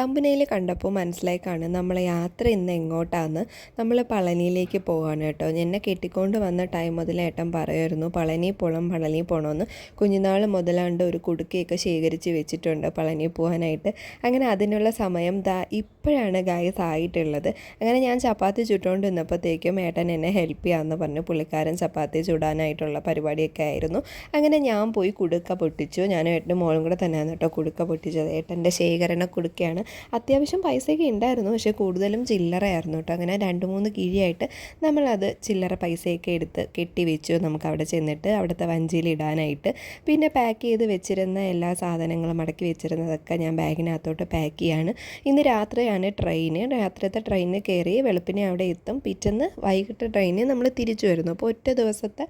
തമ്പനയിൽ കണ്ടപ്പോൾ മനസ്സിലായി കാണും നമ്മളെ യാത്ര ഇന്ന് എങ്ങോട്ടാന്ന്. നമ്മൾ പളനിയിലേക്ക് പോവാണ് കേട്ടോ. എന്നെ കെട്ടിക്കൊണ്ട് വന്ന ടൈം മുതൽ ഏട്ടൻ പറയുമായിരുന്നു പളനി പോകണമെന്ന്. കുഞ്ഞുനാൾ മുതലാണ്ട് ഒരു കുടുക്കയൊക്കെ ശേഖരിച്ച് വെച്ചിട്ടുണ്ട് പളനി പോകാനായിട്ട്. അങ്ങനെ അതിനുള്ള സമയം ഇപ്പോഴാണ് ഗായ്സ് ആയിട്ടുള്ളത്. അങ്ങനെ ഞാൻ ചപ്പാത്തി ചുട്ടുകൊണ്ട് നിന്നപ്പോഴത്തേക്കും ഏട്ടൻ എന്നെ ഹെൽപ്പ് ചെയ്യാമെന്ന് പറഞ്ഞു. പുള്ളിക്കാരൻ ചപ്പാത്തി ചുടാനായിട്ടുള്ള പരിപാടിയൊക്കെ ആയിരുന്നു. അങ്ങനെ ഞാൻ പോയി കുടുക്ക പൊട്ടിച്ചു. ഞാനും ഏട്ടനും മോളും കൂടെ തന്നെയാണ് കേട്ടോ കുടുക്ക പൊട്ടിച്ചത്. ഏട്ടൻ്റെ ശേഖരണ കുടുക്കയാണ്. അത്യാവശ്യം പൈസയൊക്കെ ഉണ്ടായിരുന്നു, പക്ഷേ കൂടുതലും ചില്ലറയായിരുന്നു കേട്ടോ. അങ്ങനെ 2-3 കിഴിയായിട്ട് നമ്മളത് ചില്ലറ പൈസയൊക്കെ എടുത്ത് കെട്ടി വെച്ചു. നമുക്ക് അവിടെ ചെന്നിട്ട് അവിടുത്തെ വഞ്ചിയിൽ ഇടാനായിട്ട്. പിന്നെ പാക്ക് ചെയ്ത് വെച്ചിരുന്ന എല്ലാ സാധനങ്ങളും മടക്കി വെച്ചിരുന്നതൊക്കെ ഞാൻ ബാഗിനകത്തോട്ട് പാക്ക് ചെയ്യാണ്. ഇന്ന് രാത്രിയാണ് ട്രെയിന്. രാത്രിയത്തെ ട്രെയിനിന് കയറി വെളുപ്പിനെ അവിടെ എത്തും. പിറ്റേന്ന് വൈകിട്ട് ട്രെയിനിന് നമ്മൾ തിരിച്ചു വരുന്നു. അപ്പോൾ ഒറ്റ ദിവസത്തെ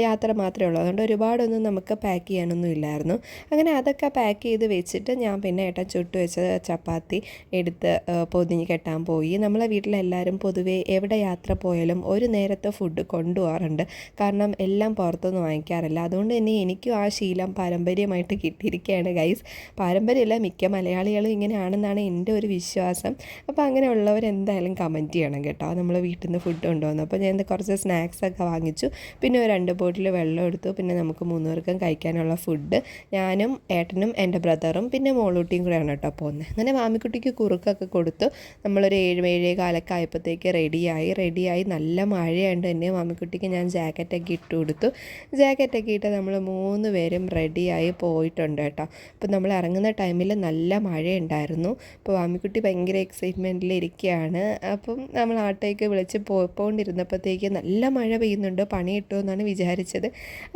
യാത്ര മാത്രമേ ഉള്ളൂ. അതുകൊണ്ട് ഒരുപാടൊന്നും നമുക്ക് പാക്ക് ചെയ്യാനൊന്നും ഇല്ലായിരുന്നു. അങ്ങനെ അതൊക്കെ പാക്ക് ചെയ്ത് വെച്ചിട്ട് ഞാൻ പിന്നെ ഏട്ടൻ ചുട്ട് വെച്ച ചപ്പാത്തി എടുത്ത് പൊതിഞ്ഞ് കെട്ടാൻ പോയി. നമ്മളെ വീട്ടിലെല്ലാവരും പൊതുവേ എവിടെ യാത്ര പോയാലും ഒരു നേരത്തെ ഫുഡ് കൊണ്ടുപോകാറുണ്ട്. കാരണം എല്ലാം പുറത്തൊന്നും വാങ്ങിക്കാറില്ല. അതുകൊണ്ട് തന്നെ എനിക്കും ആ ശീലം പാരമ്പര്യമായിട്ട് കിട്ടിയിരിക്കുകയാണ് ഗൈസ്. പാരമ്പര്യമില്ല, മിക്ക മലയാളികളും ഇങ്ങനെയാണെന്നാണ് എൻ്റെ ഒരു വിശ്വാസം. അപ്പോൾ അങ്ങനെയുള്ളവർ എന്തായാലും കമൻറ്റ് ചെയ്യണം കേട്ടോ. നമ്മൾ വീട്ടിൽ നിന്ന് ഫുഡ് കൊണ്ടുവന്നു. അപ്പോൾ ഞാൻ കുറച്ച് സ്നാക്സൊക്കെ വാങ്ങിച്ചു. പിന്നെ 2 ബോട്ടിൽ വെള്ളം എടുത്തു. പിന്നെ നമുക്ക് 3 പേർക്കും കഴിക്കാനുള്ള ഫുഡ് ഞാനും ഏട്ടനും എൻ്റെ ബ്രദറും പിന്നെ മോളൂട്ടിയും കൂടെയാണ് കേട്ടോ പോകുന്നത്. അങ്ങനെ മാമിക്കുട്ടിക്ക് കുറുക്കൊക്കെ കൊടുത്തു. നമ്മളൊരു 7-7:15 ആയപ്പോഴത്തേക്ക് റെഡിയായി. നല്ല മഴയുണ്ട് തന്നെ. മാമിക്കുട്ടിക്ക് ഞാൻ ജാക്കറ്റൊക്കെ ഇട്ട് കൊടുത്തു. ജാക്കറ്റൊക്കെ ഇട്ട് നമ്മൾ 3 പേരും റെഡിയായി പോയിട്ടുണ്ട് കേട്ടോ. അപ്പോൾ നമ്മൾ ഇറങ്ങുന്ന ടൈമിൽ നല്ല മഴയുണ്ടായിരുന്നു. അപ്പോൾ മാമിക്കുട്ടി ഭയങ്കര എക്സൈറ്റ്മെൻറ്റിൽ ഇരിക്കുകയാണ്. അപ്പം നമ്മൾ ആട്ടോയ്ക്ക് വിളിച്ച് പോയിക്കൊണ്ടിരുന്നപ്പോഴത്തേക്ക് നല്ല മഴ പെയ്യുന്നുണ്ട്, പണി കിട്ടുമെന്നാണ് വിചാരിച്ചത്.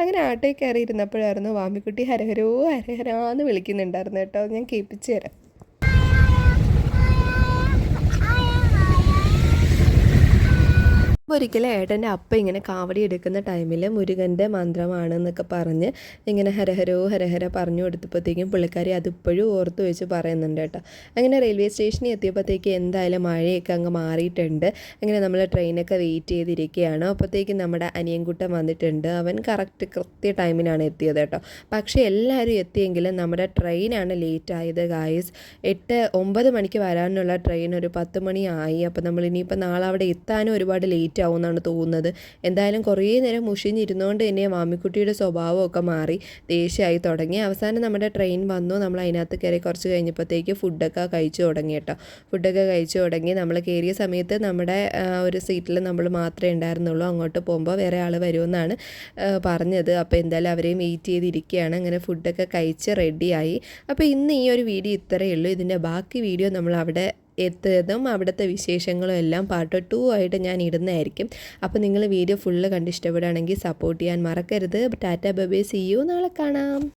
അങ്ങനെ ആട്ടോയിൽ കയറി ഇരുന്നപ്പോഴായിരുന്നു മാമിക്കുട്ടി ഹരഹരോ ഹരഹരാന്ന് വിളിക്കുന്നുണ്ടായിരുന്നു കേട്ടോ. ഞാൻ കേൾപ്പിച്ചു തരാം. ഒരിക്കലും ഏട്ടൻ്റെ അപ്പ ഇങ്ങനെ കാവടി എടുക്കുന്ന ടൈമിൽ മുരുകൻ്റെ മന്ത്രമാണെന്നൊക്കെ പറഞ്ഞ് ഇങ്ങനെ ഹരഹര പറഞ്ഞു കൊടുത്തപ്പോഴത്തേക്കും പുള്ളിക്കാരി അതിപ്പോഴും ഓർത്ത് വെച്ച് പറയുന്നുണ്ട് കേട്ടോ. അങ്ങനെ റെയിൽവേ സ്റ്റേഷനിൽ എത്തിയപ്പോഴത്തേക്ക് എന്തായാലും മഴയൊക്കെ അങ്ങ് മാറിയിട്ടുണ്ട്. അങ്ങനെ നമ്മൾ ട്രെയിനൊക്കെ വെയിറ്റ് ചെയ്തിരിക്കുകയാണ്. അപ്പോഴത്തേക്കും നമ്മുടെ അനിയൻകുട്ടൻ വന്നിട്ടുണ്ട്. അവൻ കൃത്യ ടൈമിനാണ് എത്തിയത് കേട്ടോ. പക്ഷേ എല്ലാവരും എത്തിയെങ്കിലും നമ്മുടെ ട്രെയിനാണ് ലേറ്റായത് ഗായ്സ്. 9 മണിക്ക് വരാനുള്ള ട്രെയിൻ ഒരു 10 മണിയായി. അപ്പോൾ നമ്മൾ ഇനിയിപ്പോൾ നാളെ അവിടെ എത്താനും ഒരുപാട് ലേറ്റ് ആവുമെന്നാണ് തോന്നുന്നത്. എന്തായാലും കുറേ നേരം മുഷിഞ്ഞിരുന്നുകൊണ്ട് തന്നെ മാമിക്കുട്ടിയുടെ സ്വഭാവമൊക്കെ മാറി ദേഷ്യമായി തുടങ്ങി. അവസാനം നമ്മുടെ ട്രെയിൻ വന്നു. നമ്മൾ അതിനകത്ത് കയറി കുറച്ച് കഴിഞ്ഞപ്പോഴത്തേക്ക് ഫുഡൊക്കെ കഴിച്ചു തുടങ്ങി കേട്ടോ. ഫുഡൊക്കെ കഴിച്ചു തുടങ്ങി. നമ്മൾ കയറിയ സമയത്ത് നമ്മുടെ ഒരു സീറ്റിൽ നമ്മൾ മാത്രമേ ഉണ്ടായിരുന്നുള്ളൂ. അങ്ങോട്ട് പോകുമ്പോൾ വേറെ ആൾ വരുമെന്നാണ് പറഞ്ഞത്. അപ്പോൾ എന്തായാലും അവരെയും വെയിറ്റ് ചെയ്തിരിക്കുകയാണ്. അങ്ങനെ ഫുഡൊക്കെ കഴിച്ച് റെഡിയായി. അപ്പോൾ ഇന്ന് ഈ ഒരു വീഡിയോ ഇത്രയേ ഉള്ളൂ. ഇതിൻ്റെ ബാക്കി വീഡിയോ നമ്മൾ അവിടെ എത്തിയതും അവിടുത്തെ വിശേഷങ്ങളും എല്ലാം പാർട്ട് 2 ആയിട്ട് ഞാൻ ഇടുന്നതായിരിക്കും. അപ്പോൾ നിങ്ങൾ വീഡിയോ ഫുള്ള് കണ്ട് ഇഷ്ടപ്പെടുകയാണെങ്കിൽ സപ്പോർട്ട് ചെയ്യാൻ മറക്കരുത്. Tata bye bye, see you, നാളെ കാണാം.